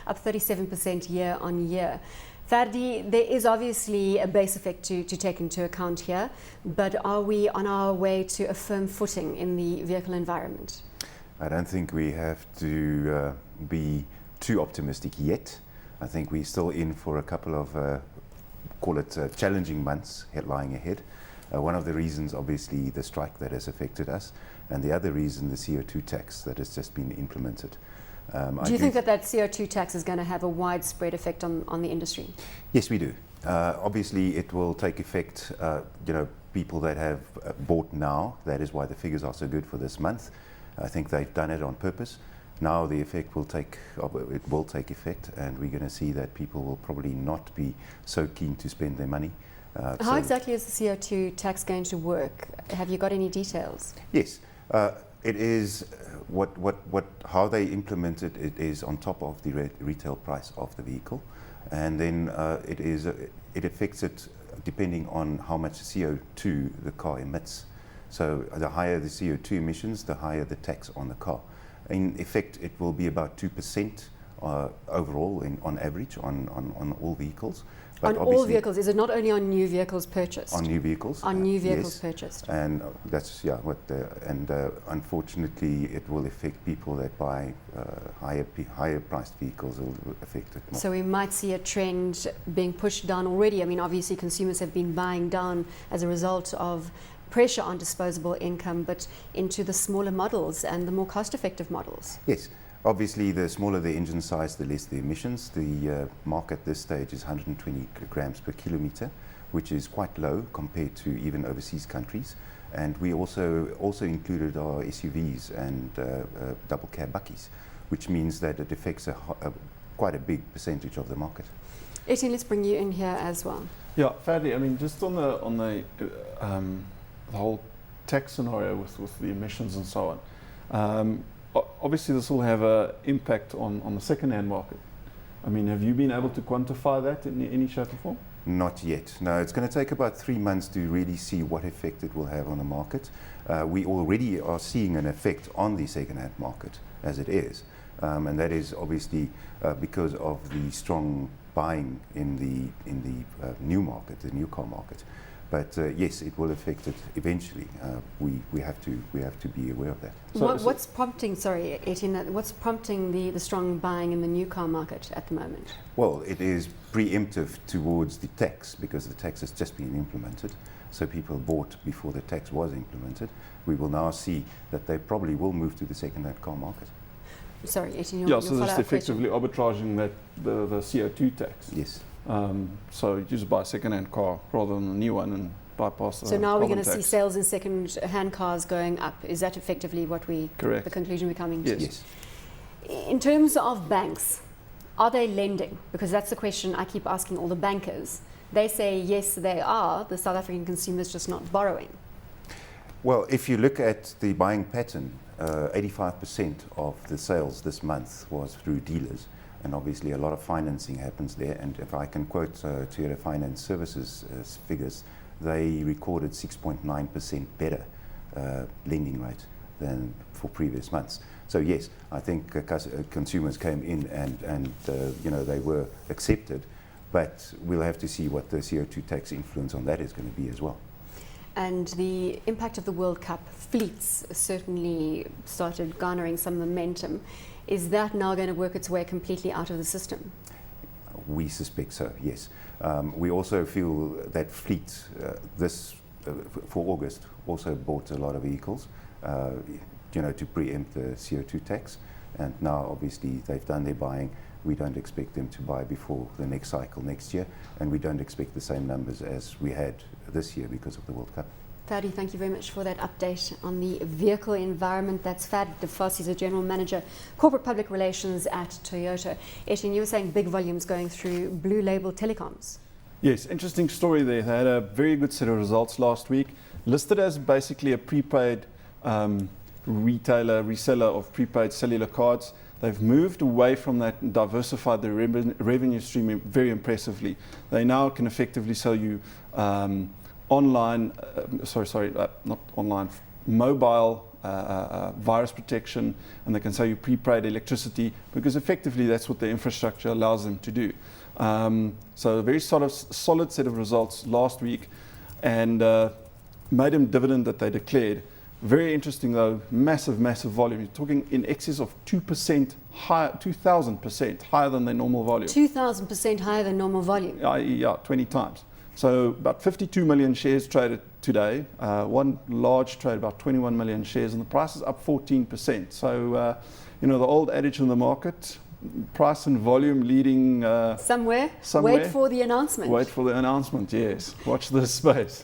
up 37% year on year. Ferdi, there is obviously a base effect to take into account here, but are we on our way to a firm footing in the vehicle environment? I don't think we have to be too optimistic yet. I think we're still in for a couple of, call it challenging months lying ahead. One of the reasons, obviously, the strike that has affected us, and the other reason, the CO2 tax that has just been implemented. Do you think that CO2 tax is going to have a widespread effect on the industry? Yes, we do. Obviously, it will take effect, people that have bought now, that is why the figures are so good for this month. I think they've done it on purpose. Now the effect will take effect, and we're going to see that people will probably not be so keen to spend their money. How exactly is the CO2 tax going to work? Have you got any details? Yes. It is how they implement it. It is on top of the retail price of the vehicle, and then it affects it depending on how much CO2 the car emits. So the higher the CO2 emissions, the higher the tax on the car. In effect, it will be about 2% overall on average on all vehicles. But on all vehicles, is it not only on new vehicles purchased? On new vehicles. On new vehicles yes. purchased. And that's unfortunately it will affect people that buy higher priced vehicles. Will affect it more. So we might see a trend being pushed down already. I mean, obviously consumers have been buying down as a result of pressure on disposable income, but into the smaller models and the more cost-effective models. Yes. Obviously, the smaller the engine size, the less the emissions. The mark at this stage is 120 grams per kilometre, which is quite low compared to even overseas countries. And we also included our SUVs and double cab buckies, which means that it affects quite a big percentage of the market. Etienne, let's bring you in here as well. Yeah, Ferdi, I mean, just on the whole tax scenario with the emissions and so on. Obviously, this will have an impact on the second-hand market. I mean, have you been able to quantify that in any shape or form? Not yet. No, it's going to take about 3 months to really see what effect it will have on the market. We already are seeing an effect on the second-hand market as it is, and that is obviously because of the strong buying in the new market, the new car market. But yes, it will affect it eventually. We have to be aware of that. What's prompting, sorry, Etienne, what's prompting the strong buying in the new car market at the moment? Well, it is preemptive towards the tax because the tax has just been implemented. So people bought before the tax was implemented. We will now see that they probably will move to the second-hand car market. Sorry, Etienne, yeah, so just effectively arbitraging that the CO2 tax. Yes. So you just buy a second-hand car rather than a new one and bypass the So now we're going to tax. see sales in second-hand cars going up. Is that effectively what Correct. The conclusion we're coming to? Yes. In terms of banks, are they lending? Because that's the question I keep asking all the bankers. They say yes, they are. The South African consumer is just not borrowing. Well, if you look at the buying pattern, 85% of the sales this month was through dealers. And obviously a lot of financing happens there. And if I can quote Toyota Finance Services figures, they recorded 6.9% better lending rate than for previous months. So yes, I think consumers came in and they were accepted, but we'll have to see what the CO2 tax influence on that is going to be as well. And the impact of the World Cup, fleets certainly started garnering some momentum. Is that now going to work its way completely out of the system? We suspect so, yes. We also feel that fleet for August also bought a lot of vehicles, to preempt the CO2 tax. And now obviously they've done their buying. We don't expect them to buy before the next cycle next year, and we don't expect the same numbers as we had this year because of the World Cup. Ferdi, thank you very much for that update on the vehicle environment. That's Ferdi de Vos, he's a General Manager, Corporate Public Relations at Toyota. Etienne, you were saying big volumes going through Blue Label Telecoms. Yes, interesting story there. They had a very good set of results last week, listed as basically a prepaid reseller of prepaid cellular cards. They've moved away from that and diversified their revenue stream very impressively. They now can effectively sell you mobile virus protection, and they can say you prepaid electricity, because effectively that's what the infrastructure allows them to do. So a very solid set of results last week, and maiden dividend that they declared. Very interesting though, massive volume. You're talking in excess of 2% higher, 2,000% higher than their normal volume. 2,000% higher than normal volume. Yeah, 20 times. So about 52 million shares traded today. One large trade, about 21 million shares, and the price is up 14%. So, you know, the old adage in the market, price and volume leading somewhere. Wait for the announcement. Wait for the announcement, yes. Watch this space.